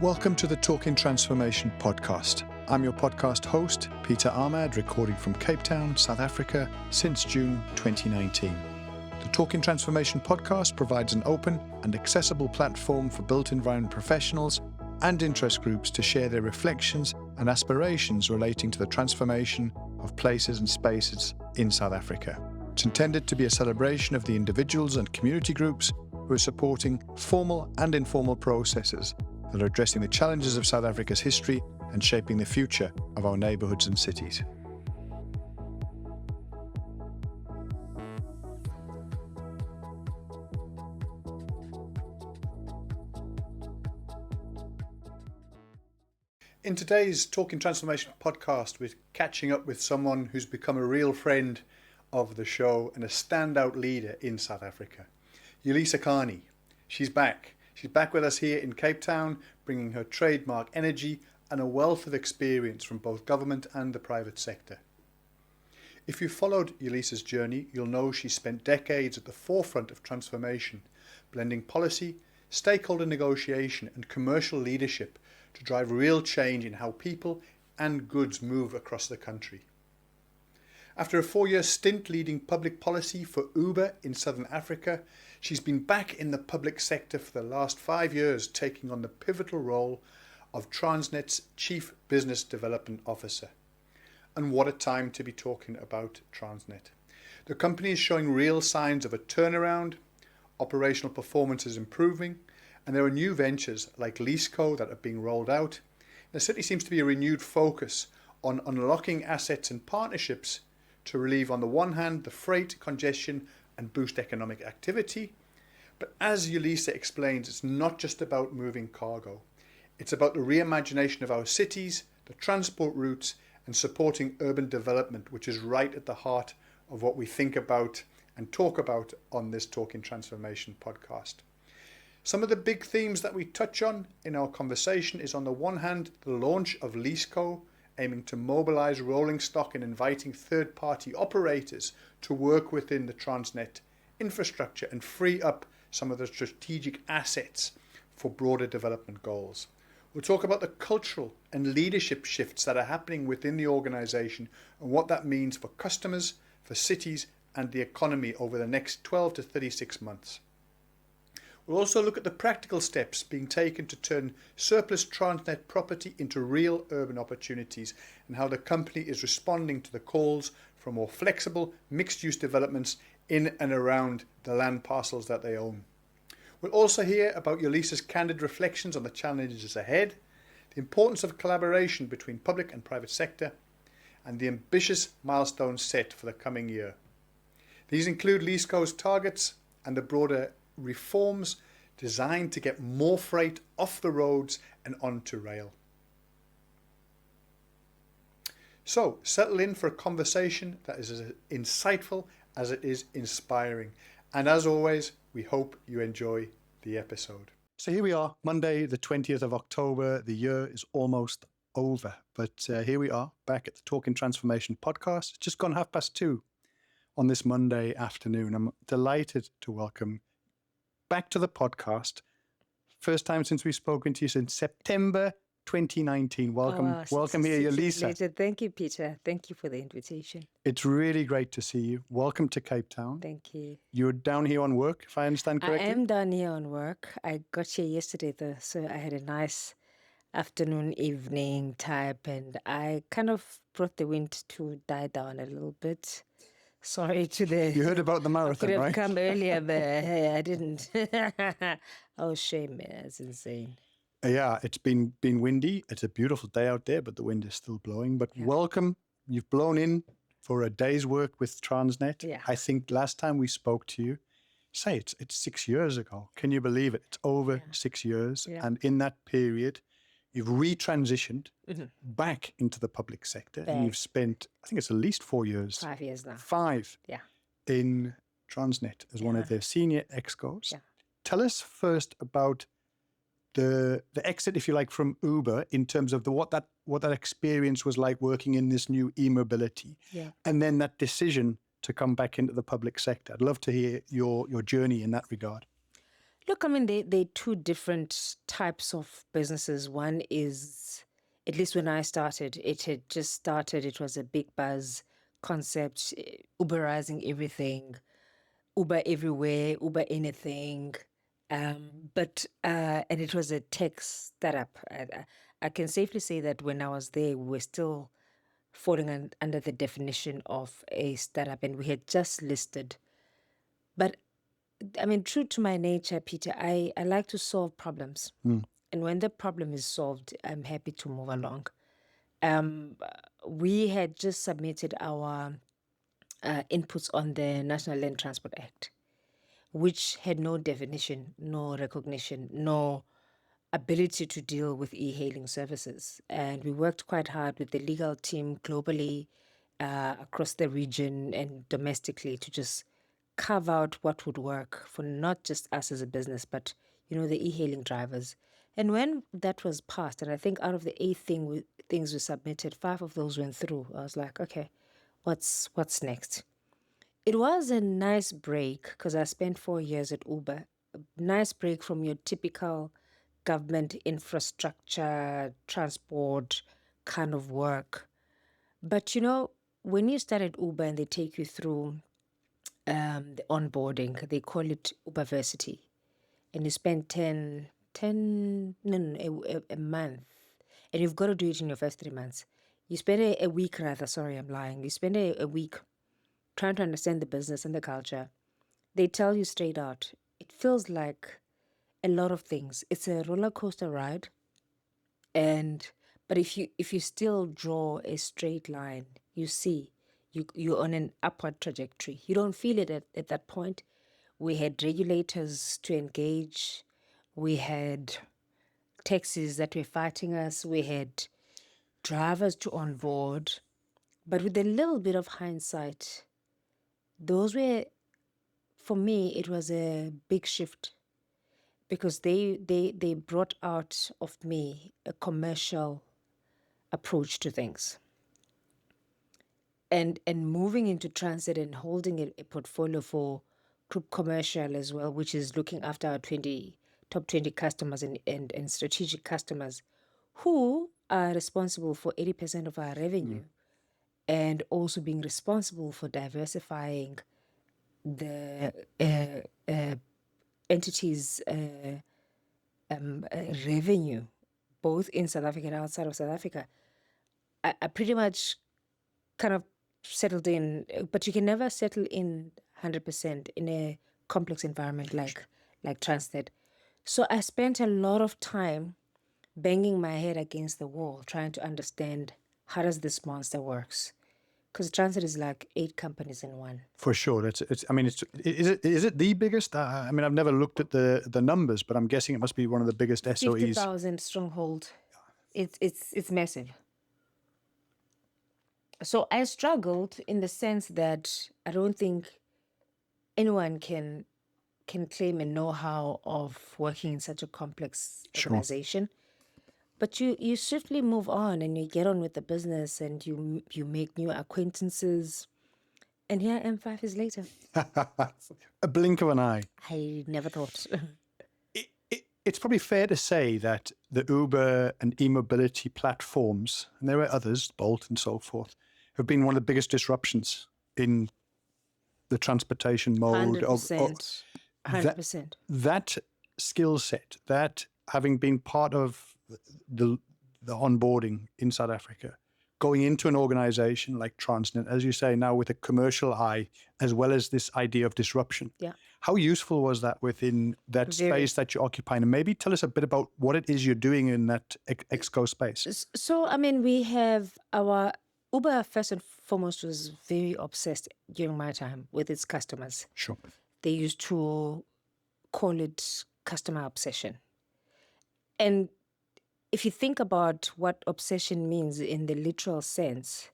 Welcome to the Talking Transformation podcast. I'm your podcast host, Peter Ahmad, recording from Cape Town, South Africa since June 2019. The Talking Transformation podcast provides an open and accessible platform for built environment professionals and interest groups to share their reflections and aspirations relating to the transformation of places and spaces in South Africa. It's intended to be a celebration of the individuals and community groups who are supporting formal and informal processes that are addressing the challenges of South Africa's history and shaping the future of our neighbourhoods and cities. In today's Talking Transformation podcast, we're catching up with someone who's become a real friend of the show and a standout leader in South Africa. Yolisa Kani. She's back. She's back with us here in Cape Town, bringing her trademark energy and a wealth of experience from both government and the private sector. If you followed Yolisa's journey, you'll know she spent decades at the forefront of transformation, blending policy, stakeholder negotiation and commercial leadership to drive real change in how people and goods move across the country. After a 4-year stint leading public policy for Uber in Southern Africa, she's been back in the public sector for the last 5 years, taking on the pivotal role of Transnet's Chief Business Development Officer. And what a time to be talking about Transnet. The company is showing real signs of a turnaround, operational performance is improving, and there are new ventures like LeaseCo that are being rolled out. There certainly seems to be a renewed focus on unlocking assets and partnerships to relieve, on the one hand, the freight congestion and boost economic activity. But as Yolisa explains, it's not just about moving cargo. It's about the reimagination of our cities, the transport routes, and supporting urban development, which is right at the heart of what we think about and talk about on this Talking Transformation podcast. Some of the big themes that we touch on in our conversation is, on the one hand, the launch of LeaseCo, aiming to mobilize rolling stock and inviting third-party operators to work within the Transnet infrastructure and free up some of the strategic assets for broader development goals. We'll talk about the cultural and leadership shifts that are happening within the organisation and what that means for customers, for cities and the economy over the next 12 to 36 months. We'll also look at the practical steps being taken to turn surplus Transnet property into real urban opportunities and how the company is responding to the calls for more flexible, mixed-use developments in and around the land parcels that they own. We'll also hear about Yolisa's candid reflections on the challenges ahead, the importance of collaboration between public and private sector, and the ambitious milestones set for the coming year. These include LeaseCo's targets and the broader reforms designed to get more freight off the roads and onto rail. So settle in for a conversation that is as insightful as it is inspiring. And as always, we hope you enjoy the episode. So here we are, Monday, the 20th of October. The year is almost over, but here we are back at the Talking Transformation podcast. It's just gone 2:30 on this Monday afternoon. I'm delighted to welcome back to the podcast. First time since we've spoken to you since September 2019. Welcome here, Yolisa. Thank you, Peter. Thank you for the invitation. It's really great to see you. Welcome to Cape Town. Thank you. You're down here on work, if I understand correctly? I am down here on work. I got here yesterday, though, so I had a nice afternoon, evening type, and I kind of brought the wind to die down a little bit. Sorry to the... You heard about the marathon, right? I could have come earlier, but hey, I didn't. Oh, shame, man. That's insane. Yeah, it's been windy. It's a beautiful day out there, but the wind is still blowing. But welcome. You've blown in for a day's work with Transnet. Yeah. I think last time we spoke to you, it's 6 years ago. Can you believe it? It's over 6 years. Yeah. And in that period, you've retransitioned back into the public sector. And you've spent, I think it's at least 4 years. 5 years now. 5. Yeah. In Transnet as one of their senior excos. Yeah. Tell us first about the exit, if you like, from Uber in terms of what that experience was like working in this new e-mobility. Yeah. And then that decision to come back into the public sector. I'd love to hear your journey in that regard. Look, I mean, they're two different types of businesses. One is, at least when I started, it had just started. It was a big buzz concept, Uberizing everything, Uber everywhere, Uber anything. And it was a tech startup. I can safely say that when I was there, we were still falling under the definition of a startup, and we had just listed. But I mean, true to my nature, Peter, I like to solve problems. And when the problem is solved, I'm happy to move along. Um, we had just submitted our inputs on the National Land Transport Act, which had no definition, no recognition, no ability to deal with e-hailing services. And we worked quite hard with the legal team globally, across the region and domestically, to just carve out what would work for not just us as a business, but the e-hailing drivers. And when that was passed, and I think out of the things we submitted, 5 of those went through. I was like, okay, what's next? It was a nice break because I spent 4 years at Uber. A nice break from your typical government infrastructure, transport kind of work. But when you start at Uber and they take you through the onboarding, they call it Uberversity, and you spend 10, no, no, a month, and you've got to do it in your first 3 months. You spend a week, rather, sorry, I'm lying. You spend a week trying to understand the business and the culture. They tell you straight out, it feels like a lot of things. It's a roller coaster ride, and but if you still draw a straight line, you see you're on an upward trajectory. You don't feel it at that point. We had regulators to engage. We had taxis that were fighting us. We had drivers to onboard. But with a little bit of hindsight, those were, for me, it was a big shift because they brought out of me a commercial approach to things. And moving into transit and holding a portfolio for group commercial as well, which is looking after our top 20 customers and strategic customers who are responsible for 80% of our revenue, and also being responsible for diversifying the entities' revenue, both in South Africa and outside of South Africa. I pretty much kind of settled in, but you can never settle in 100% in a complex environment like Transnet. So I spent a lot of time banging my head against the wall, trying to understand how does this monster works. Because Transnet is like 8 companies in one. For sure, it's. I mean, is it the biggest? I mean, I've never looked at the numbers, but I'm guessing it must be one of the biggest SOEs. 50,000 stronghold. It's massive. So I struggled in the sense that I don't think anyone can claim a know-how of working in such a complex organization. But you swiftly move on and you get on with the business, and you make new acquaintances. And here I am 5 years later. A blink of an eye. I never thought. It's probably fair to say that the Uber and e-mobility platforms, and there are others, Bolt and so forth, have been one of the biggest disruptions in the transportation mode. 100%. 100%. That skill set, that having been part of the onboarding in South Africa, going into an organization like Transnet, as you say, now with a commercial eye, as well as this idea of disruption. Yeah. How useful was that within that space that you occupy? And maybe tell us a bit about what it is you're doing in that ExCo space. So, I mean, we have our Uber, first and foremost, was very obsessed during my time with its customers. Sure. They used to call it customer obsession. And if you think about what obsession means in the literal sense,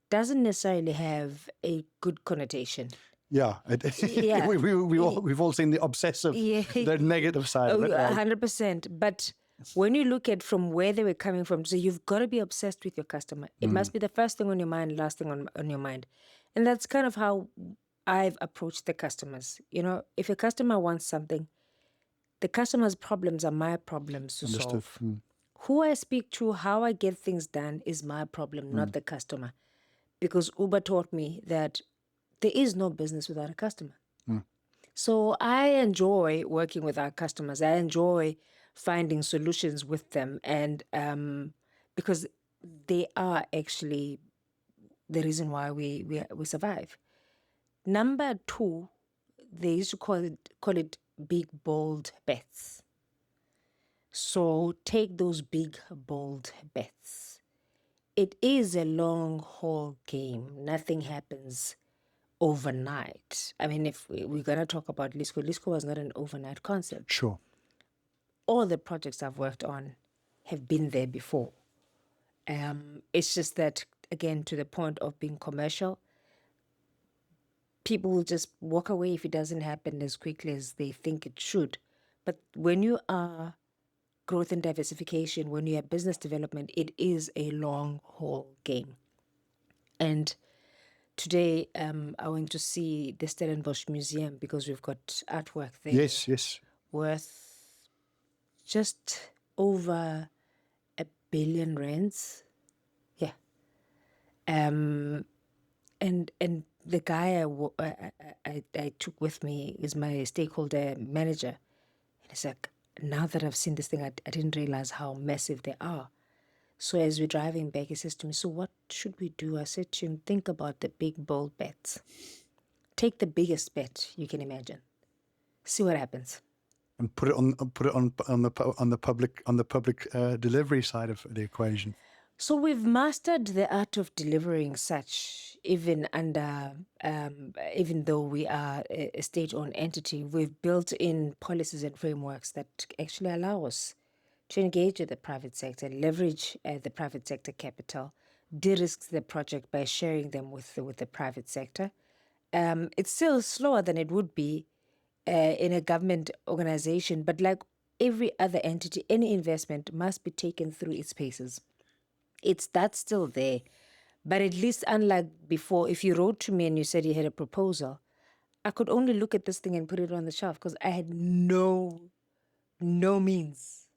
doesn't necessarily have a good connotation. Yeah, Yeah. we've all seen the obsessive, the negative side of it, right? 100%. But when you look at from where they were coming from, so you've got to be obsessed with your customer. It must be the first thing on your mind, last thing on your mind. And that's kind of how I've approached the customers. If a customer wants something, The customer's problems are my problems to Understood. solve. Who I speak to, how I get things done is my problem, not the customer. Because Uber taught me that there is no business without a customer. So I enjoy working with our customers. I enjoy finding solutions with them, and because they are actually the reason why we survive. Number two, they used to call it big bold bets. So take those big bold bets. It is a long haul game. Nothing happens overnight. I mean, if we're going to talk about LeaseCo was not an overnight concept. Sure. All the projects I've worked on have been there before. It's just that, again, to the point of being commercial, people will just walk away if it doesn't happen as quickly as they think it should. But when you are growth and diversification, when you have business development, it is a long haul game. And today, I went to see the Stellenbosch Museum because we've got artwork there. Yes. Worth just over R1 billion. Yeah. And the guy I took with me is my stakeholder manager. And it's like, now that I've seen this thing, I didn't realize how massive they are. So as we're driving back, he says to me, so what should we do? I said to him, think about the big, bold bets. Take the biggest bet you can imagine. See what happens. And put it on the public delivery side of the equation. So we've mastered the art of delivering such, even though we are a state-owned entity, we've built in policies and frameworks that actually allow us to engage with the private sector, leverage the private sector capital, de-risk the project by sharing them with the private sector. It's still slower than it would be in a government organization, but like every other entity, any investment must be taken through its paces. That's still there. But at least unlike before, if you wrote to me and you said you had a proposal, I could only look at this thing and put it on the shelf because I had no means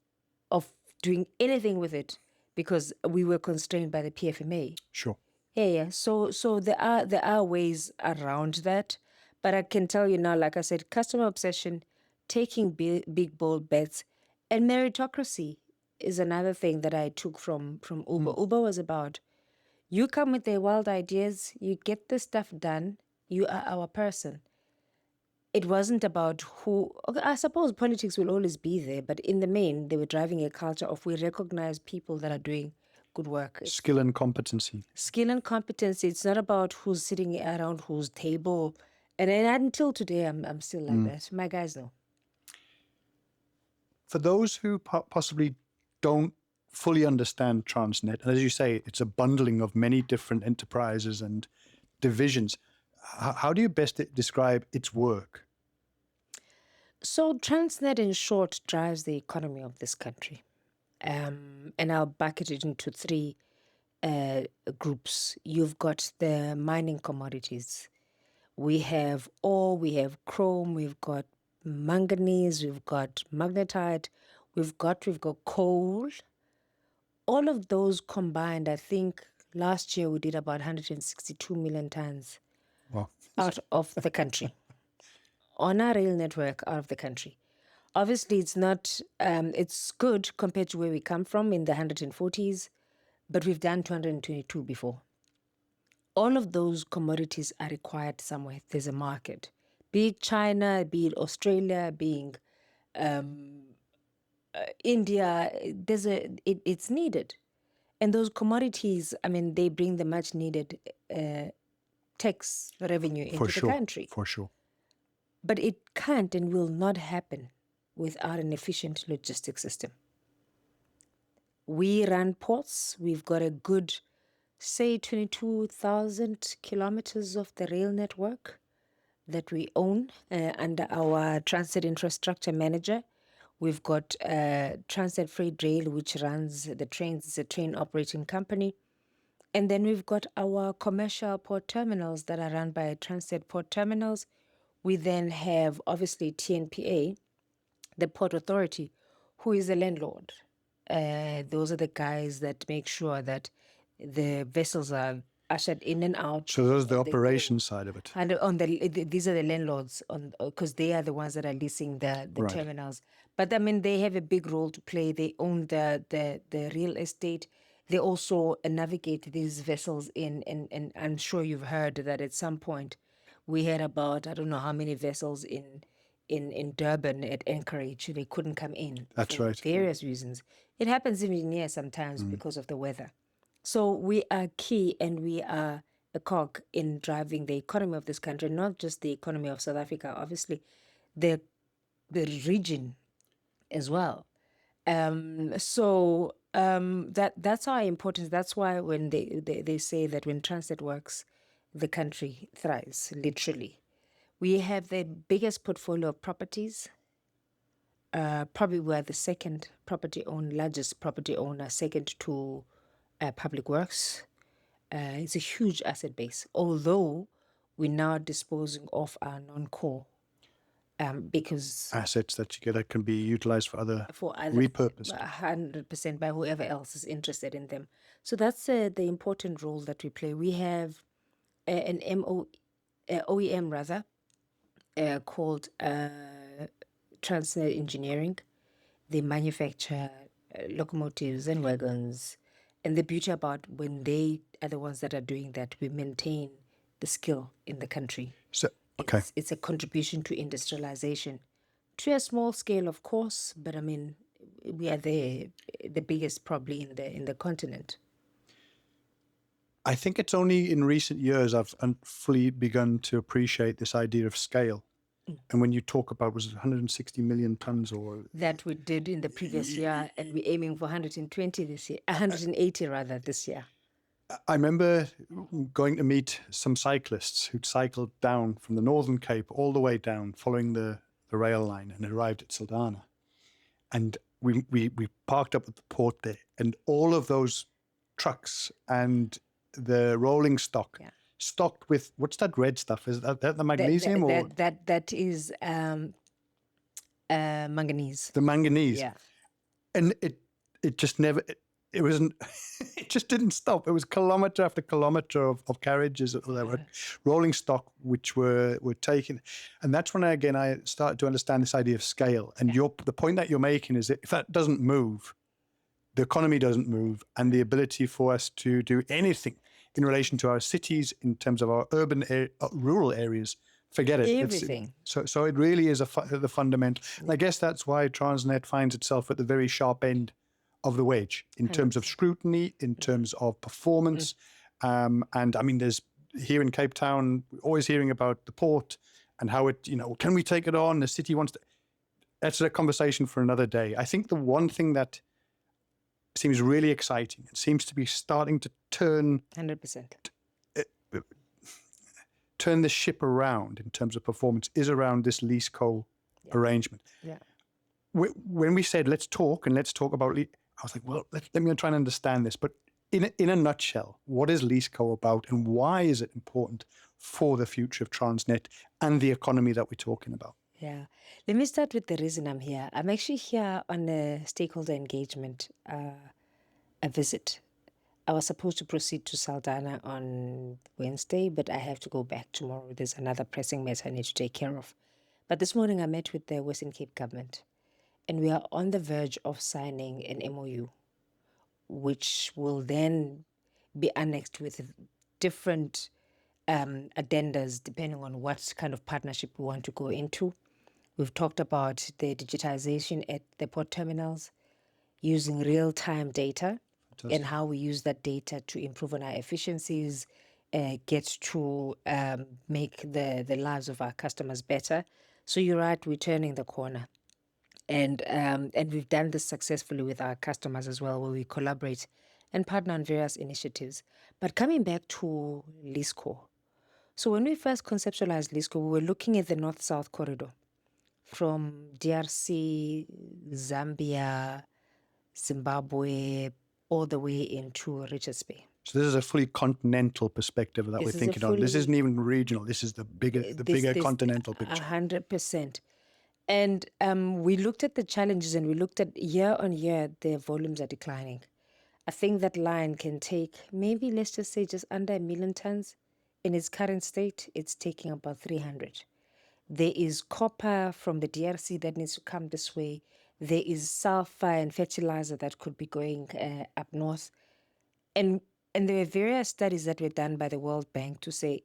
of doing anything with it because we were constrained by the PFMA. Sure. Yeah. So there are ways around that, but I can tell you now, like I said, customer obsession, taking big bold bets, and meritocracy is another thing that I took from Uber. Uber was about, you come with the wild ideas, you get the stuff done, you are our person. It wasn't about who. Okay, I suppose politics will always be there, but in the main, they were driving a culture of we recognize people that are doing good work. Skill and competency. Skill and competency. It's not about who's sitting around whose table. And until today, I'm still like that. My guys know. For those who possibly don't fully understand Transnet, and as you say, it's a bundling of many different enterprises and divisions. How do you best describe its work? So Transnet, in short, drives the economy of this country. And I'll bucket it into three groups. You've got the mining commodities. We have ore, we have chrome, we've got manganese, we've got magnetite, we've got coal. All of those combined, I think last year we did about 162 million tons Wow. out of the country, on our rail network out of the country. Obviously, it's not, it's good compared to where we come from in the 140s, but we've done 222 before. All of those commodities are required somewhere. There's a market, be it China, be it Australia, being India. It's needed, and those commodities, I mean, they bring the much needed tax revenue into the country. For sure. But it can't and will not happen without an efficient logistics system. We run ports. We've got a good, say, 22,000 kilometers of the rail network that we own under our transit infrastructure manager. We've got Transnet Freight Rail, which runs the trains. It's a train operating company. And then we've got our commercial port terminals that are run by Transnet Port Terminals. We then have, obviously, TNPA, the Port Authority, who is the landlord. Those are the guys that make sure that the vessels are ushered in and out. So those are the and they go. operations side of it. And on these are the landlords because they are the ones that are leasing the Right. terminals. But I mean, they have a big role to play. They own the real estate. They also navigate these vessels in, and I'm sure you've heard that at some point we had about, I don't know how many vessels in Durban at Anchorage. They couldn't come in That's for right. various reasons. It happens even here sometimes because of the weather. So we are key and we are a cog in driving the economy of this country, not just the economy of South Africa, obviously, the region as well. That's our importance. That's why when they say that when Transnet works, the country thrives, literally. We have the biggest portfolio of properties. Probably we're the largest property owner, second to Public Works. It's a huge asset base, although we're now disposing of our non-core because Assets that you get that can be utilized for other repurposed. 100% by whoever else is interested in them. So that's the important role that we play. We have an OEM rather called Transnet Engineering. They manufacture locomotives and wagons. And the beauty about when they are the ones that are doing that, we maintain the skill in the country. So, okay. It's a contribution to industrialization. To a small scale, of course, but I mean, we are the biggest probably in the continent. I think it's only in recent years I've fully begun to appreciate this idea of scale. And when you talk about, was it 160 million tons or? That we did in the previous year, and we're aiming for 120 this year, 180 rather this year. I remember going to meet some cyclists who'd cycled down from the Northern Cape all the way down, following the rail line, and arrived at Saldanha. And we parked up at the port there, and all of those trucks and the rolling stock, stocked with, what's that red stuff? Is that the magnesium that is manganese. The manganese. Yeah. And it just never, it wasn't, it just didn't stop. It was kilometre after kilometre of carriages or whatever, rolling stock, which were taken. And that's when I started to understand this idea of scale. And the point that you're making is that if that doesn't move, the economy doesn't move, and the ability for us to do anything in relation to our cities, in terms of our urban, rural areas, forget it. Everything. So it really is the fundamental. And I guess that's why Transnet finds itself at the very sharp end of the wedge in terms of scrutiny, in terms of performance. And I mean, there's here in Cape Town, always hearing about the port and how it, can we take it on? The city wants to. That's a conversation for another day. I think the one thing that seems really exciting, it seems to be starting to turn 100%. Turn the ship around in terms of performance, is around this LeaseCo arrangement. Yeah. When we said, let's talk about, I was like, well, let me try and understand this. But in a nutshell, what is LeaseCo about, and why is it important for the future of Transnet and the economy that we're talking about? Yeah. Let me start with the reason I'm here. I'm actually here on a stakeholder engagement, a visit. I was supposed to proceed to Saldanha on Wednesday, but I have to go back tomorrow. There's another pressing matter I need to take care of. But this morning I met with the Western Cape government, and we are on the verge of signing an MOU, which will then be annexed with different addendas depending on what kind of partnership we want to go into. We've talked about the digitization at the port terminals, using real-time data, and how we use that data to improve on our efficiencies, get to make the lives of our customers better. So you're right, we're turning the corner. And we've done this successfully with our customers as well, where we collaborate and partner on various initiatives. But coming back to LeaseCo. So when we first conceptualized LeaseCo, we were looking at the North-South corridor from DRC, Zambia, Zimbabwe, all the way into Richards Bay. So this is a fully continental perspective that we're thinking of. This isn't even regional. This is the bigger continental picture. 100%. And we looked at the challenges and we looked at year on year, their volumes are declining. I think that line can take maybe, let's just say, just under 1 million tons. In its current state, it's taking about 300. There is copper from the DRC that needs to come this way. There is sulfur and fertilizer that could be going up north. And there were various studies that were done by the World Bank to say,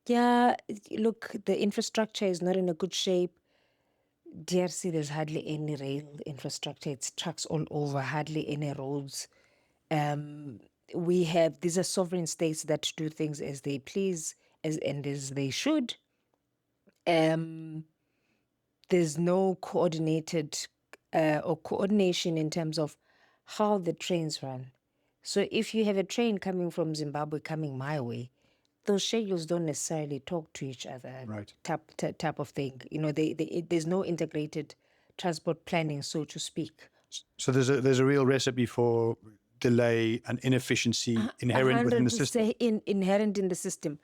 yeah, look, the infrastructure is not in a good shape. DRC, there's hardly any rail infrastructure. It's trucks all over, hardly any roads. These are sovereign states that do things as they please, and as they should. There's no coordinated or coordination in terms of how the trains run. So if you have a train coming from Zimbabwe coming my way, those schedules don't necessarily talk to each other. Right. Type of thing. There's no integrated transport planning, so to speak. So there's a real recipe for delay and inefficiency inherent within the system. 100% inherent in the system.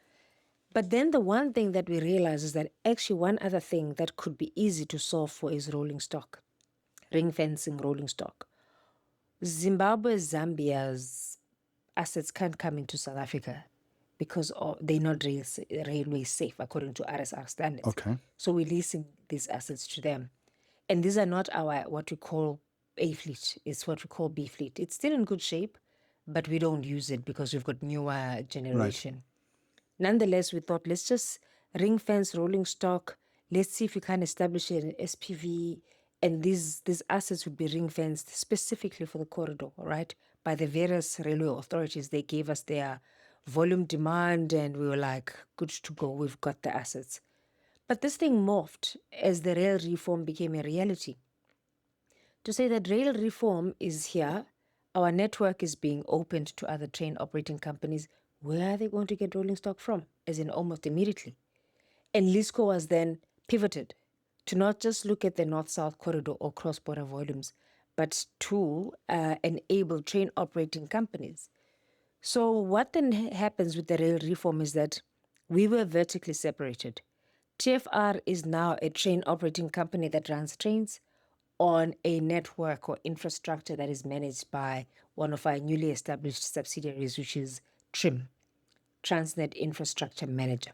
But then the one thing that we realize is that actually one other thing that could be easy to solve for is rolling stock, ring fencing, rolling stock. Zimbabwe, Zambia's assets can't come into South Africa because they're not railway safe according to RSR standards. Okay. So we're leasing these assets to them. And these are not our, what we call A fleet. It's what we call B fleet. It's still in good shape, but we don't use it because we've got newer generation. Right. Nonetheless, we thought, let's just ring fence rolling stock. Let's see if we can establish an SPV. And these assets would be ring fenced specifically for the corridor, right? By the various railway authorities. They gave us their volume demand and we were like, good to go. We've got the assets. But this thing morphed as the rail reform became a reality. To say that rail reform is here, our network is being opened to other train operating companies. Where are they going to get rolling stock from? As in almost immediately. And LeaseCo was then pivoted to not just look at the north-south corridor or cross-border volumes, but to enable train operating companies. So what then happens with the rail reform is that we were vertically separated. TFR is now a train operating company that runs trains on a network or infrastructure that is managed by one of our newly established subsidiaries, which is TRIM, Transnet Infrastructure Manager.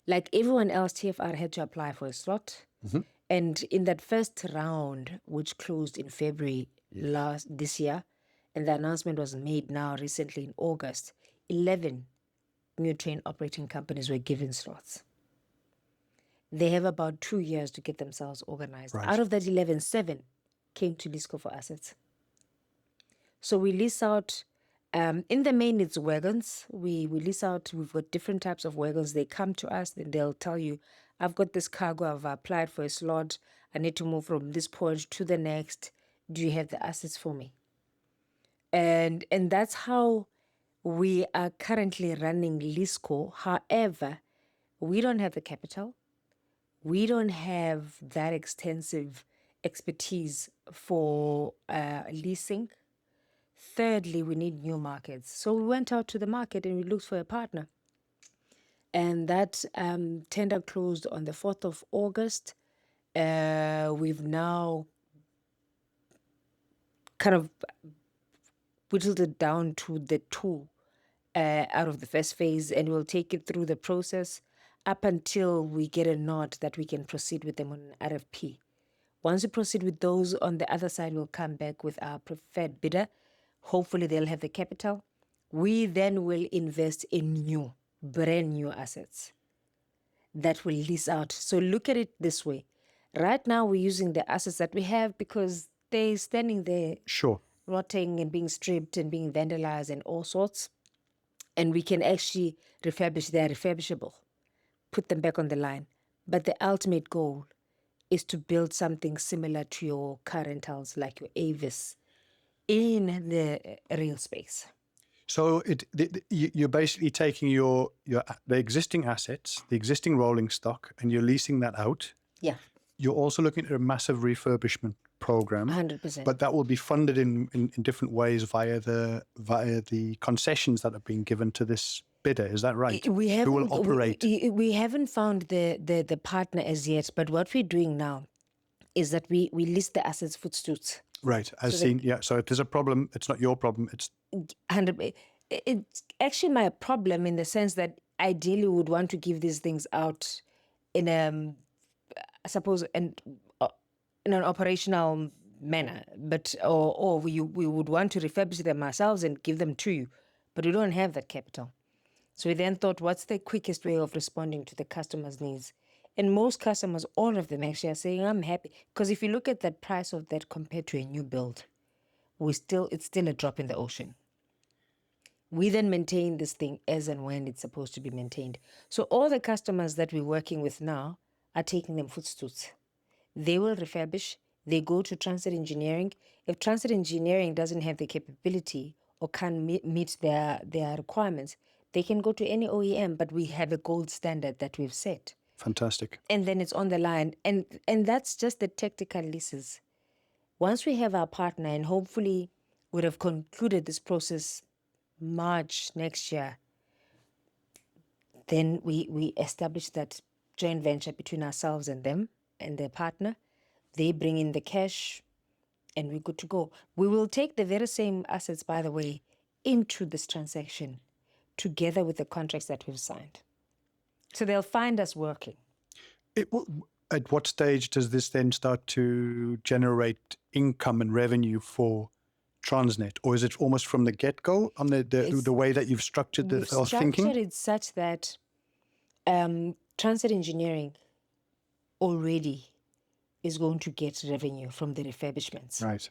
Like everyone else, TFR had to apply for a slot. Mm-hmm. And in that first round, which closed in February this year, and the announcement was made now recently in August, 11 new train operating companies were given slots. They have about 2 years to get themselves organized. Right. Out of that 11, 7 came to LeaseCo for assets. So we lease out, in the main it's wagons. We lease out, we've got different types of wagons. They come to us, then they'll tell you, I've got this cargo, I've applied for a slot, I need to move from this point to the next. Do you have the assets for me? And that's how we are currently running LeaseCo. However, we don't have the capital. We don't have that extensive expertise for leasing. Thirdly, we need new markets. So we went out to the market and we looked for a partner. And that tender closed on the 4th of August. We've now kind of whittled it down to the 2 out of the first phase, and we'll take it through the process up until we get a nod that we can proceed with them on an RFP. Once we proceed with those, on the other side, we'll come back with our preferred bidder. Hopefully, they'll have the capital. We then will invest in brand new assets that will lease out. So look at it this way. Right now, we're using the assets that we have because they're standing there, sure, rotting and being stripped and being vandalized and all sorts. And we can actually refurbish. They're refurbishable. Put them back on the line. But the ultimate goal is to build something similar to your car rentals, like your Avis, in the real space. So you're basically taking the existing assets, the existing rolling stock, and you're leasing that out. Yeah. You're also looking at a massive refurbishment program. 100%. But that will be funded in different ways via the concessions that are being given to this bidder. Is that right? We Who will operate? we haven't found the partner as yet, but what we're doing now is that we list the assets footstoots. Right. As seen. Yeah. So if there's a problem, it's not your problem. It's 100. It's actually my problem in the sense that ideally we would want to give these things out in I suppose, in an operational manner, but or we would want to refurbish them ourselves and give them to you, but we don't have that capital. So we then thought, what's the quickest way of responding to the customer's needs? And most customers, all of them actually are saying, I'm happy. Because if you look at that price of that compared to a new build, it's still a drop in the ocean. We then maintain this thing as and when it's supposed to be maintained. So all the customers that we're working with now are taking them footstoots. They will refurbish. They go to Transnet Engineering. If Transnet Engineering doesn't have the capability or can't meet their requirements, they can go to any OEM, but we have a gold standard that we've set. fantastic. And then it's on the line. And that's just the tactical leases. Once we have our partner, and hopefully would have concluded this process March next year, then we establish that joint venture between ourselves and them and their partner. They bring in the cash and we're good to go. We will take the very same assets, by the way, into this transaction together with the contracts that we've signed. So they'll find us working. At what stage does this then start to generate income and revenue for Transnet? Or is it almost from the get-go on the way that you've structured the thinking? Structured it such that Transnet Engineering already is going to get revenue from the refurbishments. Right.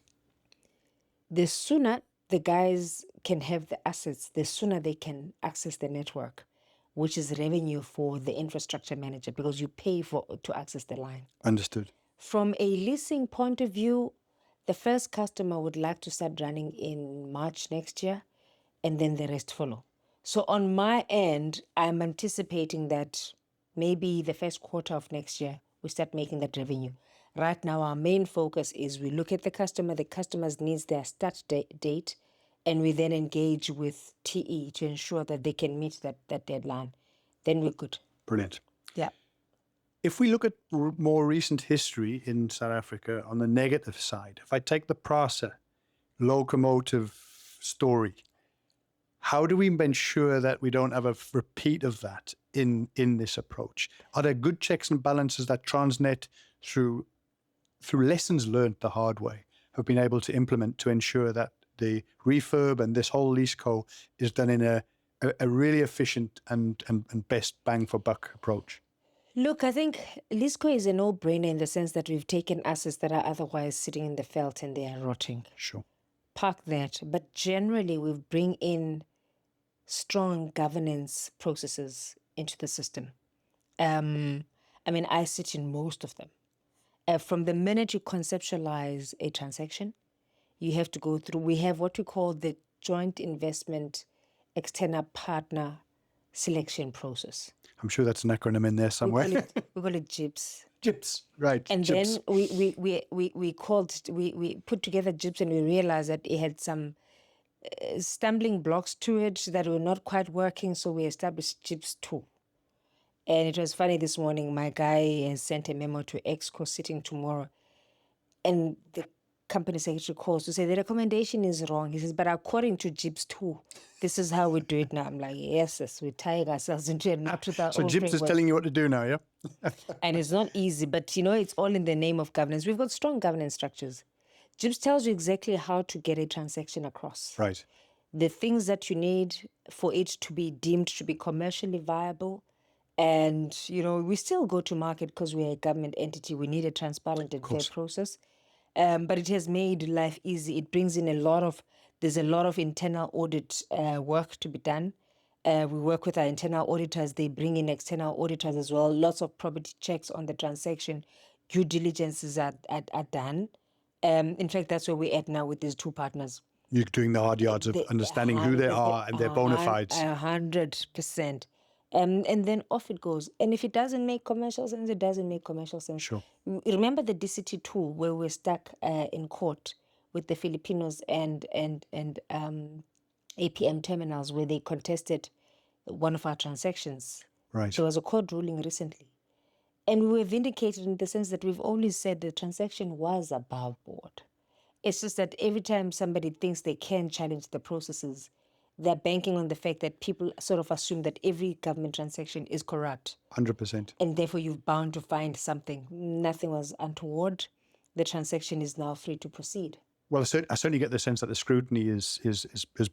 The sooner the guys can have the assets, the sooner they can access the network, which is revenue for the infrastructure manager because you pay to access the line. Understood. From a leasing point of view, the first customer would like to start running in March next year, and then the rest follow. So on my end, I'm anticipating that maybe the first quarter of next year, we start making that revenue. Right now, our main focus is we look at the customer's needs, their start date, and we then engage with TE to ensure that they can meet that deadline. Then we're good. Brilliant. Yeah. If we look at more recent history in South Africa on the negative side, if I take the PRASA locomotive story, how do we ensure that we don't have a repeat of that in this approach? Are there good checks and balances that Transnet, through lessons learned the hard way, have been able to implement to ensure that the refurb and this whole LeaseCo is done in a really efficient and best bang for buck approach? Look, I think LeaseCo is a no-brainer in the sense that we've taken assets that are otherwise sitting in the felt and they are rotting. Sure. Park that. But generally, we bring in strong governance processes into the system. I sit in most of them. From the minute you conceptualize a transaction, you have to go through, we have what we call the joint investment external partner selection process. I'm sure that's an acronym in there somewhere. We call it JIPS. JIPS, right. And JIPS. then we put together JIPS and we realized that it had some stumbling blocks to it that were not quite working, so we established JIPS 2. And it was funny this morning, my guy has sent a memo to EXCO sitting tomorrow, and the company secretary calls to say the recommendation is wrong. He says, but according to JIPS 2, this is how we do it now. I'm like, yes, we're tying ourselves into a knot with our So own JIPS is framework. telling you what to do now, yeah? And it's not easy, but it's all in the name of governance. We've got strong governance structures. JIPS tells you exactly how to get a transaction across. Right. The things that you need for it to be deemed to be commercially viable. And, we still go to market because we're a government entity. We need a transparent and fair process. But it has made life easy. It brings in there's a lot of internal audit work to be done. We work with our internal auditors. They bring in external auditors as well. Lots of property checks on the transaction. Due diligences are done. In fact, that's where we're at now with these two partners. You're doing the hard yards of understanding who they are and their bona fides. 100%. And then off it goes. And if it doesn't make commercial sense, it doesn't make commercial sense. Sure. Remember the DCT2 where we're stuck in court with the Filipinos and APM terminals where they contested one of our transactions. Right. There was a court ruling recently. And we were vindicated in the sense that we've always said the transaction was above board. It's just that every time somebody thinks they can challenge the processes, they're banking on the fact that people sort of assume that every government transaction is corrupt. 100%. And therefore you're bound to find something. Nothing was untoward. The transaction is now free to proceed. Well, I certainly get the sense that the scrutiny has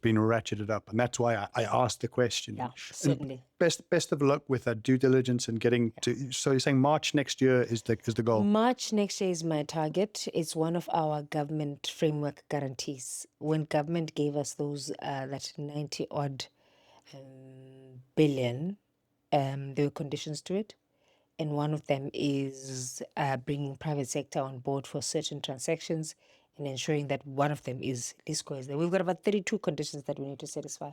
been ratcheted up, and that's why I asked the question. Yeah, And certainly. best of luck with that due diligence and getting to. So you're saying March next year is the goal. March next year is my target. It's one of our government framework guarantees. When government gave us those that 90 odd billion, there were conditions to it. And one of them is bringing private sector on board for certain transactions and ensuring that one of them is LeaseCo is there. We've got about 32 conditions that we need to satisfy,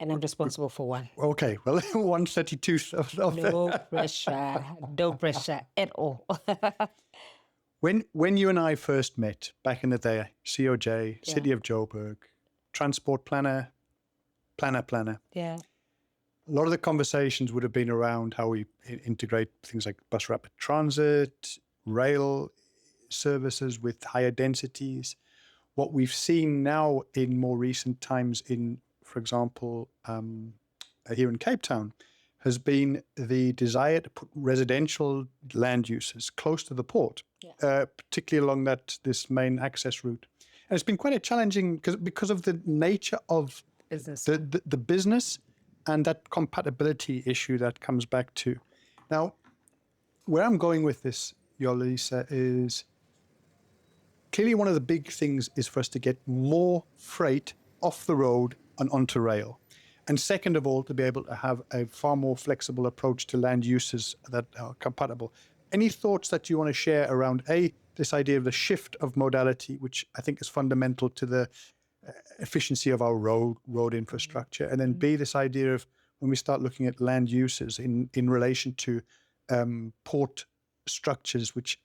and I'm responsible for one. Okay, well, 132 of No pressure, no pressure at all. When you and I first met back in the day, COJ, City of Joburg, transport planner. Yeah. A lot of the conversations would have been around how we integrate things like bus rapid transit, rail services with higher densities. What we've seen now in more recent times in, for example, here in Cape Town, has been the desire to put residential land uses close to the port, particularly along this main access route. And it's been quite a challenging because of the nature of Business. the business and that compatibility issue that comes back to. Now, where I'm going with this, Yolisa, is clearly one of the big things is for us to get more freight off the road and onto rail. And second of all, to be able to have a far more flexible approach to land uses that are compatible. Any thoughts that you want to share around, this idea of the shift of modality, which I think is fundamental to the efficiency of our road infrastructure, and then B, this idea of when we start looking at land uses in relation to port structures, which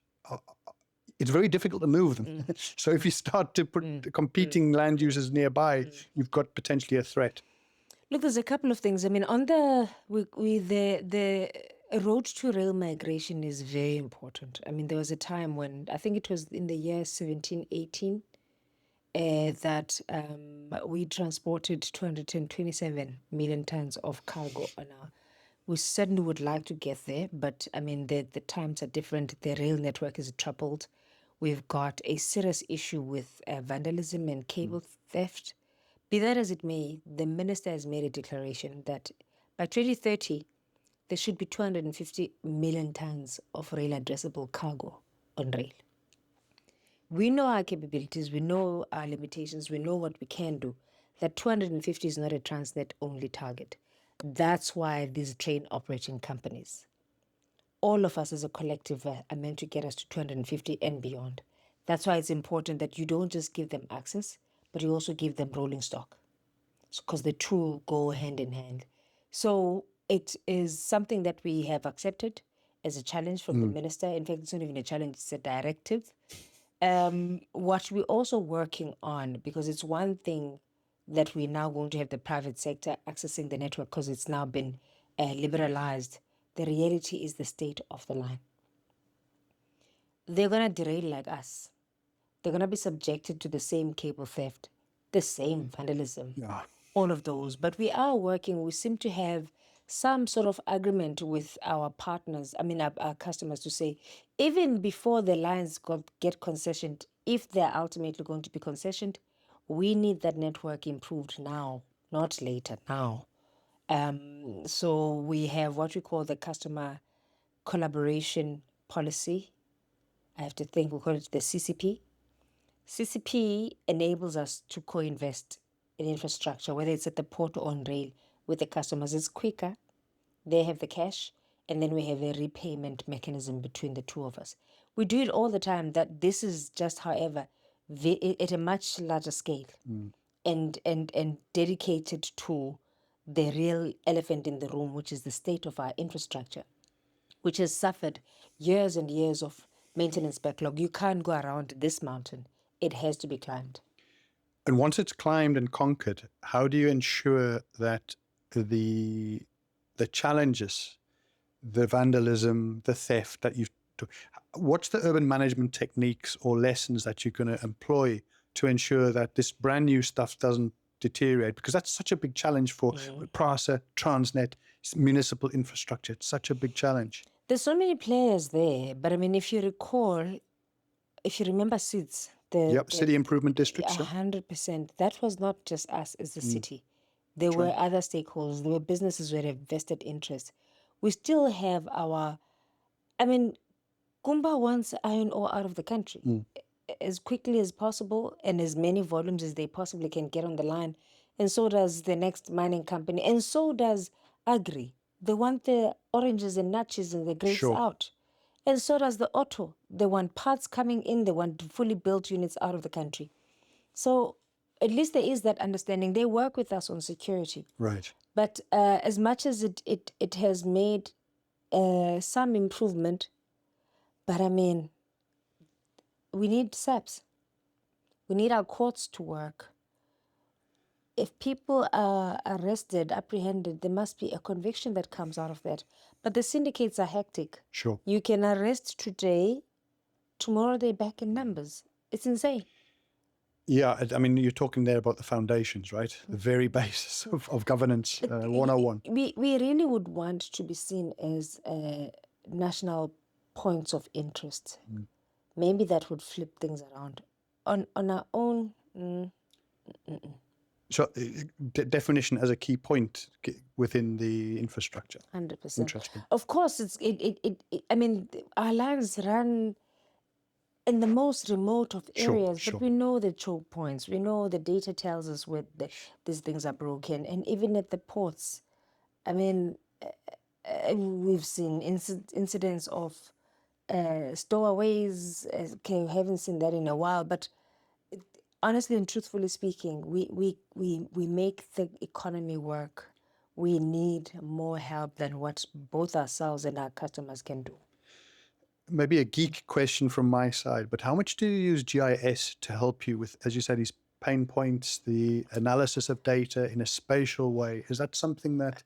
it's very difficult to move them. So if you start to put competing land uses nearby, you've got potentially a threat. Look, there's a couple of things. I mean, on the road to rail migration is very important. I mean, there was a time when, I think it was in the year 1718, that we transported 227 million tons of cargo on our. We certainly would like to get there, but I mean, the times are different. The rail network is troubled. We've got a serious issue with vandalism and cable theft. Be that as it may, the minister has made a declaration that by 2030, there should be 250 million tons of rail addressable cargo on rail. We know our capabilities, we know our limitations, we know what we can do. That 250 is not a Transnet only target. That's why these train operating companies, all of us as a collective are meant to get us to 250 and beyond. That's why it's important that you don't just give them access, but you also give them rolling stock, because the two go hand in hand. So it is something that we have accepted as a challenge from the minister. In fact, it's not even a challenge, it's a directive. What we're also working on, because it's one thing that we're now going to have the private sector accessing the network because it's now been liberalized. The reality is the state of the line. They're going to derail like us. They're going to be subjected to the same cable theft, the same vandalism, all of those. But we are working, we seem to have some sort of agreement with our partners, our customers, to say, even before the lines get concessioned, if they're ultimately going to be concessioned, we need that network improved now, not later, now. So we have what we call the customer collaboration policy. I have to think, we call it the CCP. CCP enables us to co-invest in infrastructure, whether it's at the port or on rail, with the customers. It's quicker. They have the cash, and then we have a repayment mechanism between the two of us. We do it all the time. That this is just, however, at a much larger scale, and dedicated to the real elephant in the room, which is the state of our infrastructure, which has suffered years and years of maintenance backlog. You can't go around this mountain. It has to be climbed. And once it's climbed and conquered, how do you ensure that the the challenges, the vandalism, the theft that you've. What's the urban management techniques or lessons that you're going to employ to ensure that this brand new stuff doesn't deteriorate? Because that's such a big challenge for PRASA, Transnet, municipal infrastructure. It's such a big challenge. There's so many players there, but I mean, if you recall, if you remember SIDS, City improvement districts. 100%, that was not just us as the city. There were other stakeholders, there were businesses who had a vested interest. We still have Kumba wants iron ore out of the country as quickly as possible and as many volumes as they possibly can get on the line. And so does the next mining company. And so does Agri. They want the oranges and nutches and the grapes out. And so does the auto. They want parts coming in. They want fully built units out of the country. So at least there is that understanding. They work with us on security. Right. But as much as it has made some improvement, but I mean, we need SAPs. We need our courts to work. If people are arrested, apprehended, there must be a conviction that comes out of that. But the syndicates are hectic. Sure. You can arrest today, tomorrow they're back in numbers. It's insane. Yeah, I mean, you're talking there about the foundations, right? The very basis of governance 101. We really would want to be seen as national points of interest. Maybe that would flip things around. On our own. So definition as a key point within the infrastructure. 100%. Interesting. Of course, I mean, our lives run in the most remote of areas, Sure. but we know the choke points. We know the data tells us where these things are broken. And even at the ports, I mean, we've seen incidents of stowaways. Okay, we haven't seen that in a while, but honestly and truthfully speaking, we make the economy work. We need more help than what both ourselves and our customers can do. Maybe a geek question from my side, but how much do you use GIS to help you with, as you said, these pain points, the analysis of data in a spatial way? Is that something that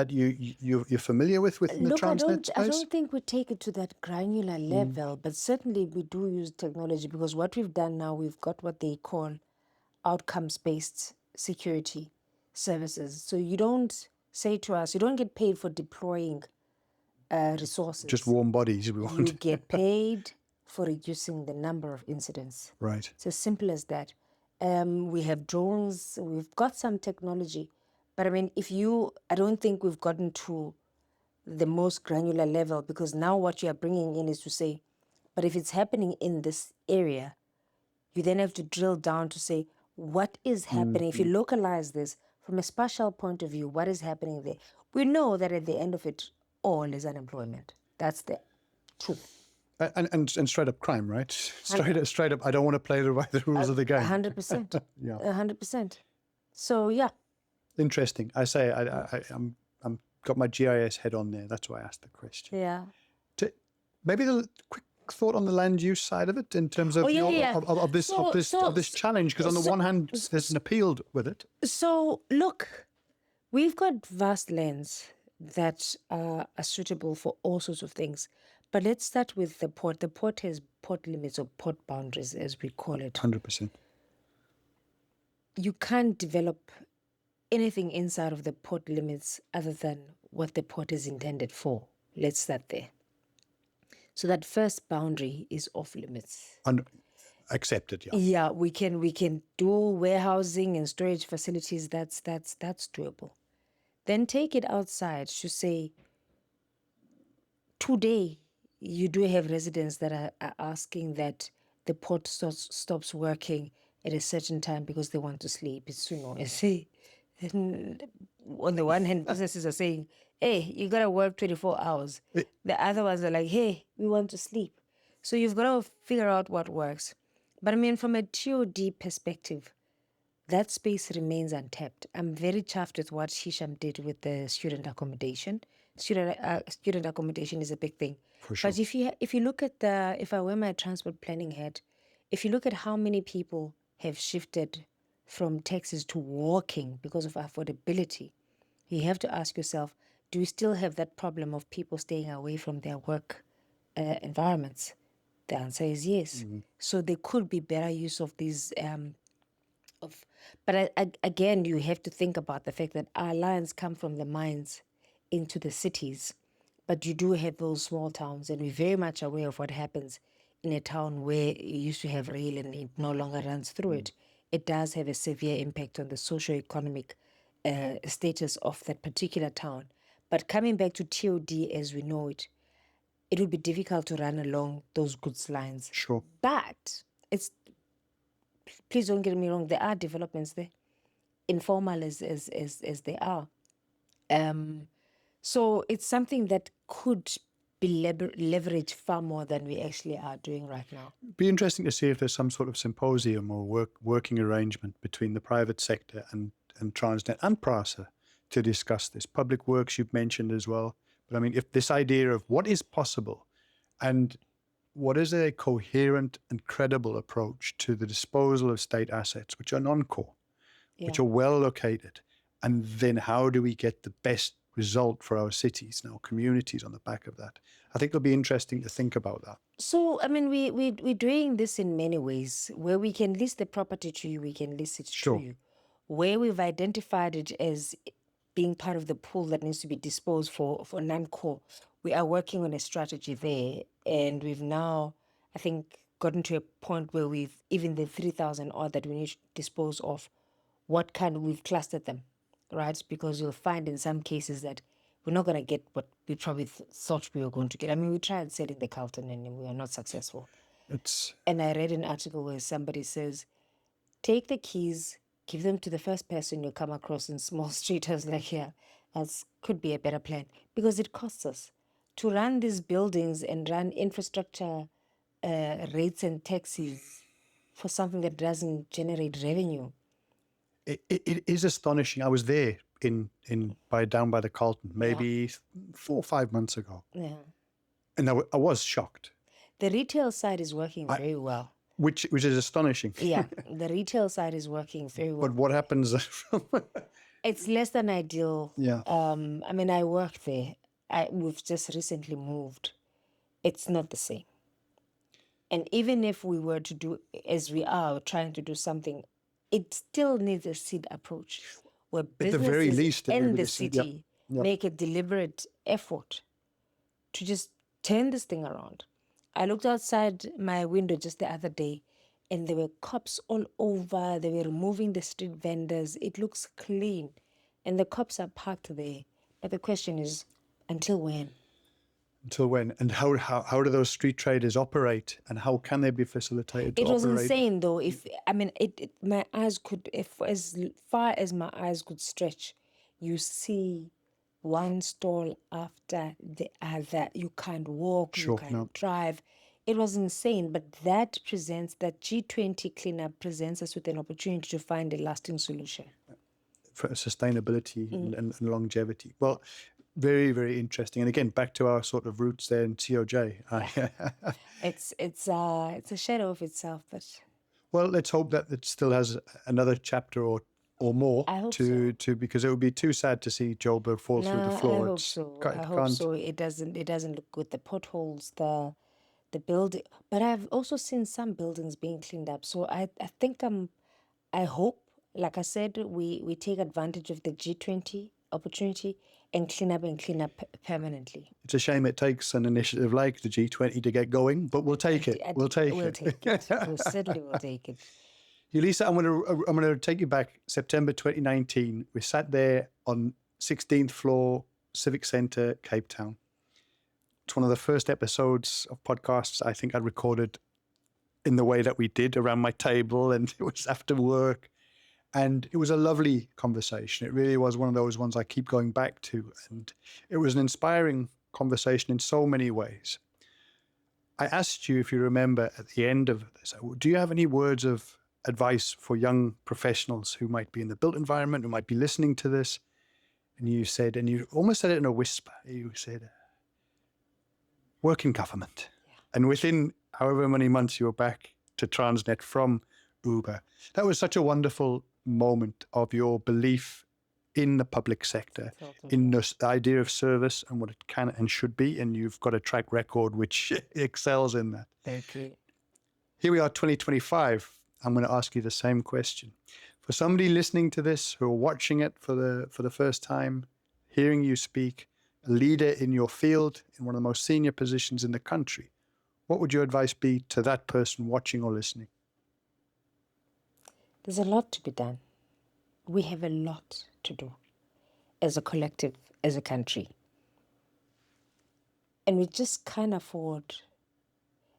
you're familiar with within the Transnet space? I don't think we take it to that granular level, but certainly we do use technology, because what we've done now, we've got what they call outcomes-based security services. So you don't say to us, you don't get paid for deploying resources. Just warm bodies we want. You get paid for reducing the number of incidents. Right. It's as simple as that. We have drones, we've got some technology. But I mean, I don't think we've gotten to the most granular level, because now what you are bringing in is to say, but if it's happening in this area, you then have to drill down to say, what is happening? If you localize this from a spatial point of view, what is happening there? We know that at the end of it all is unemployment. That's the truth. And straight up crime, right? Straight up, I don't want to play by the rules of the game. 100%. Yeah. 100%. So, yeah. Interesting. I say I'm got my GIS head on there. That's why I asked the question. Yeah. Maybe the quick thought on the land use side of it in terms of of this challenge, because on the one hand there's an appeal with it. So look, we've got vast lands that are suitable for all sorts of things. But let's start with the port. The port has port limits or port boundaries, as we call it. 100%. You can't develop anything inside of the port limits other than what the port is intended for. Let's start there. So that first boundary is off limits. Accepted, yeah. Yeah, we can do warehousing and storage facilities. That's doable. Then take it outside to say, today you do have residents that are asking that the port stops working at a certain time because they want to sleep. It's, and on the one hand, businesses are saying, hey, you got to work 24 hours. The other ones are like, hey, we want to sleep. So you've got to figure out what works. But I mean, from a TOD perspective, that space remains untapped. I'm very chuffed with what Hisham did with the student accommodation. Student accommodation is a big thing. For sure. But if you look at if I wear my transport planning hat, if you look at how many people have shifted from taxis to walking because of affordability, you have to ask yourself, do we still have that problem of people staying away from their work environments? The answer is yes. So there could be better use of these but again, you have to think about the fact that our lines come from the mines into the cities, but you do have those small towns, and we're very much aware of what happens in a town where you used to have rail and it no longer runs through it. It does have a severe impact on the socio-economic status of that particular town. But coming back to TOD as we know it, it would be difficult to run along those goods lines. Sure. But please don't get me wrong, there are developments there, informal as they are. So it's something that could be leveraged far more than we actually are doing right now. Be interesting to see if there's some sort of symposium or working arrangement between the private sector and Transnet and PRASA to discuss this. Public works you've mentioned as well. But I mean, if this idea of what is possible and what is a coherent and credible approach to the disposal of state assets, which are non-core, which are well located, and then how do we get the best result for our cities and our communities on the back of that? I think it'll be interesting to think about that. So, I mean, we're doing this in many ways. Where we can list the property to you, we can list it to you. Where we've identified it as being part of the pool that needs to be disposed for non-core, we are working on a strategy there. And we've now, I think, gotten to a point where we've, even the 3,000 odd that we need to dispose of, we've clustered them, right? Because you'll find in some cases that we're not going to get what we probably thought we were going to get. I mean, we tried selling the Carlton and we are not successful. And I read an article where somebody says, take the keys, give them to the first person you come across in small street. I was like, yeah, that could be a better plan, because it costs us to run these buildings and run infrastructure rates and taxes for something that doesn't generate revenue. It is astonishing. I was there down by the Carlton maybe 4 or 5 months ago. Yeah. And I was shocked. The retail side is working very well. Which is astonishing. Yeah, the retail side is working very well. But what happens? It's less than ideal. Yeah. I mean, I work there. We've just recently moved. It's not the same. And even if we were to do, as we are trying to do something, it still needs a seed approach where businesses at the very least, in the city make a deliberate effort to just turn this thing around. I looked outside my window just the other day and there were cops all over. They were removing the street vendors. It looks clean. And the cops are parked there. But the question is, until when? Until when? And how do those street traders operate? And how can they be facilitated to operate? It was insane, though. My eyes could, if as far as my eyes could stretch, you see one stall after the other. You can't walk, you can't drive. It was insane, but that G20 cleanup presents us with an opportunity to find a lasting solution. For sustainability and longevity. Well, very, very interesting. And again, back to our sort of roots there in COJ. It's a shadow of itself, but... Well, let's hope that it still has another chapter or more. I hope so. Because it would be too sad to see Joburg fall through the floor. I hope so. I hope so. It doesn't look good. The potholes, the building. But I've also seen some buildings being cleaned up. So I think I hope, like I said, we take advantage of the G20 opportunity and clean up permanently. It's a shame it takes an initiative like the G20 to get going, but we'll take it. We'll take it. We certainly will take it. Yolisa, I'm going to take you back September 2019. We sat there on 16th floor, Civic Centre, Cape Town. It's one of the first episodes of podcasts I think I recorded in the way that we did around my table, and it was after work. And it was a lovely conversation. It really was one of those ones I keep going back to. And it was an inspiring conversation in so many ways. I asked you, if you remember, at the end of this, do you have any words of advice for young professionals who might be in the built environment, who might be listening to this? And you said, and you almost said it in a whisper, you said, work in government. Yeah. And within however many months you were back to Transnet from Uber. That was such a wonderful moment of your belief in the public sector, in the idea of service and what it can and should be. And you've got a track record which excels in that. Very true. Here we are, 2025. I'm going to ask you the same question. For somebody listening to this, who are watching it for the first time, hearing you speak, a leader in your field, in one of the most senior positions in the country, what would your advice be to that person watching or listening? There's a lot to be done. We have a lot to do as a collective, as a country. And we just can't afford,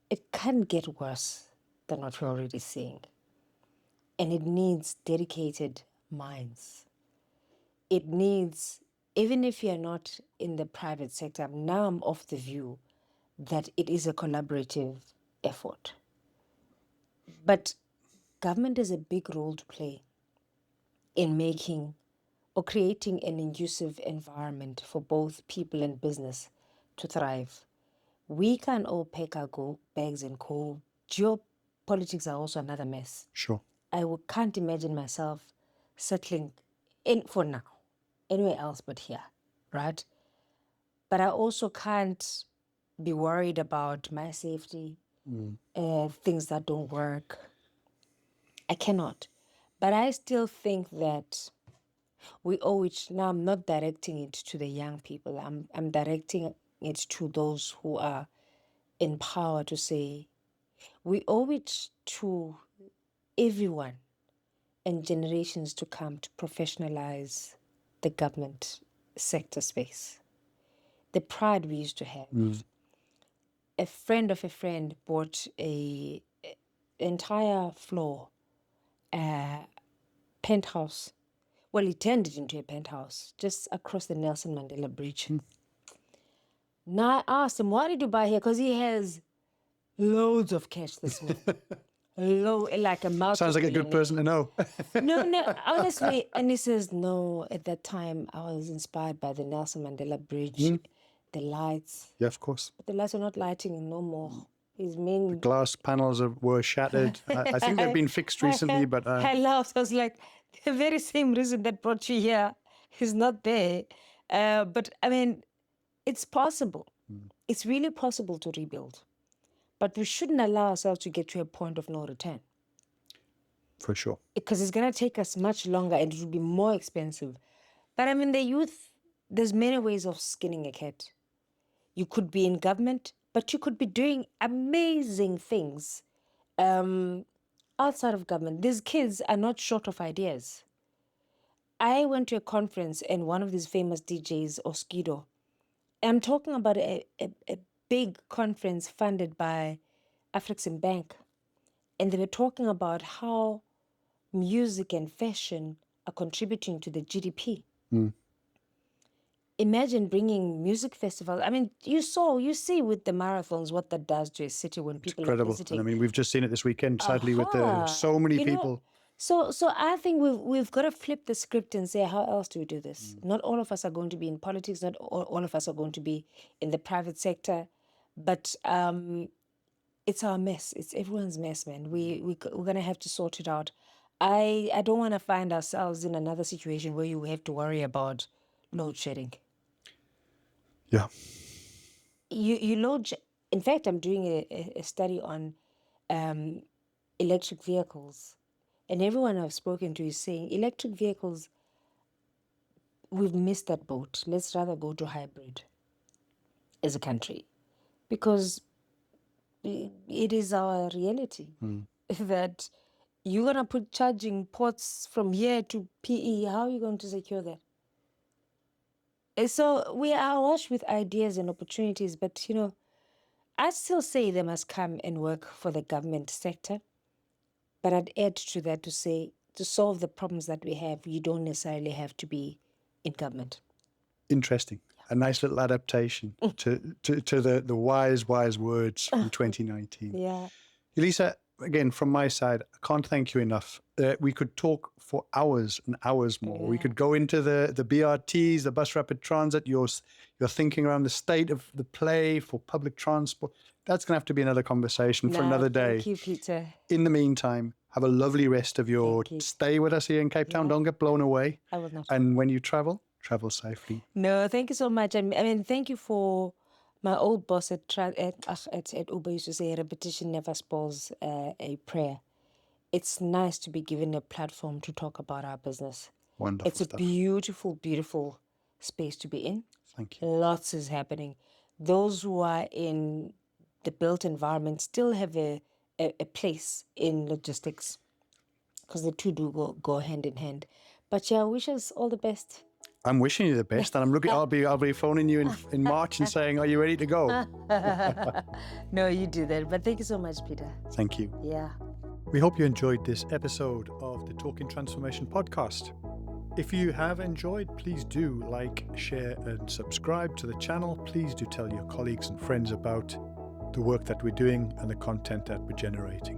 it can't get worse than what we're already seeing. And it needs dedicated minds. It needs, even if you're not in the private sector, now I'm of the view that it is a collaborative effort. But government has a big role to play in making or creating an conducive environment for both people and business to thrive. We can't all pack our bags and go. Geopolitics are also another mess. Sure. I can't imagine myself settling in for now, anywhere else but here, right? But I also can't be worried about my safety, things that don't work. I cannot. But I still think that we owe it. Now I'm not directing it to the young people. I'm directing it to those who are in power to say we owe it to everyone and generations to come to professionalize the government sector space. The pride we used to have. A friend of a friend bought a entire floor, penthouse. Well, he turned it into a penthouse just across the Nelson Mandela Bridge. Now I asked him, why did you buy here? Because he has loads of cash, this man. Like a multi. Sounds like a good person to know. No, honestly. And he says, no, at that time, I was inspired by the Nelson Mandela Bridge, the lights. Yeah, of course. But the lights are not lighting no more. His main Glass panels were shattered. I think they've been fixed recently, but... I laughed. I was like, the very same reason that brought you here is not there. But, I mean, it's possible. It's really possible to rebuild. But we shouldn't allow ourselves to get to a point of no return. For sure. Because it's going to take us much longer and it will be more expensive. But I mean, the youth, there's many ways of skinning a cat. You could be in government, but you could be doing amazing things outside of government. These kids are not short of ideas. I went to a conference and one of these famous DJs, Oskido, I'm talking about a big conference funded by African Bank. And they were talking about how music and fashion are contributing to the GDP. Imagine bringing music festivals. I mean, you see with the marathons what that does to a city when people are visiting. And I mean, we've just seen it this weekend, sadly, with so many people. So I think we've got to flip the script and say, how else do we do this? Not all of us are going to be in politics. Not all of us are going to be in the private sector. But it's our mess. It's everyone's mess, man. We're going to have to sort it out. I don't want to find ourselves in another situation where you have to worry about load shedding. Yeah. You load. In fact, I'm doing a study on electric vehicles. And everyone I've spoken to is saying electric vehicles, we've missed that boat. Let's rather go to hybrid as a country. Because it is our reality that you're going to put charging ports from here to PE. How are you going to secure that? And so we are awash with ideas and opportunities, but, I still say they must come and work for the government sector. But I'd add to that to say, to solve the problems that we have, you don't necessarily have to be in government. Interesting. A nice little adaptation to the wise words from 2019. Yeah. Yolisa, again, from my side, I can't thank you enough. We could talk for hours and hours more. Yeah. We could go into the BRTs, the bus rapid transit, your thinking around the state of the play for public transport. That's going to have to be another conversation for another day. Thank you, Peter. In the meantime, Have a lovely rest of your Thank you. stay with us here in Cape Town. Yeah. Don't get blown away. I will not. And when you travel safely. No, thank you so much. I mean, thank you for my old boss at Uber used to say, repetition never spoils a prayer. It's nice to be given a platform to talk about our business. Wonderful It's a stuff. beautiful, beautiful space to be in. Thank you. Lots is happening. Those who are in the built environment still have a place in logistics, because the two do go hand in hand. But yeah, I wish us all the best. I'm wishing you the best, and I'm looking. I'll be phoning you in March and saying, "Are you ready to go?" No, you do that. But thank you so much, Peter. Thank you. Yeah. We hope you enjoyed this episode of the Talking Transformation podcast. If you have enjoyed, please do like, share, and subscribe to the channel. Please do tell your colleagues and friends about the work that we're doing and the content that we're generating.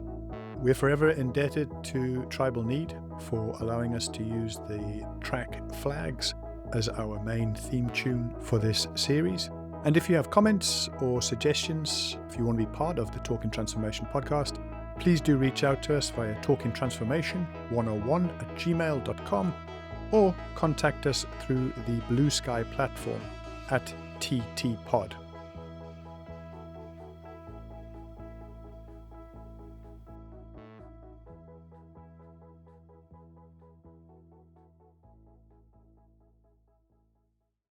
We're forever indebted to Tribal Need for allowing us to use the track Flags as our main theme tune for this series. And if you have comments or suggestions, if you want to be part of the Talking Transformation podcast, please do reach out to us via talkingtransformation101@gmail.com or contact us through the Blue Sky platform at TTPod.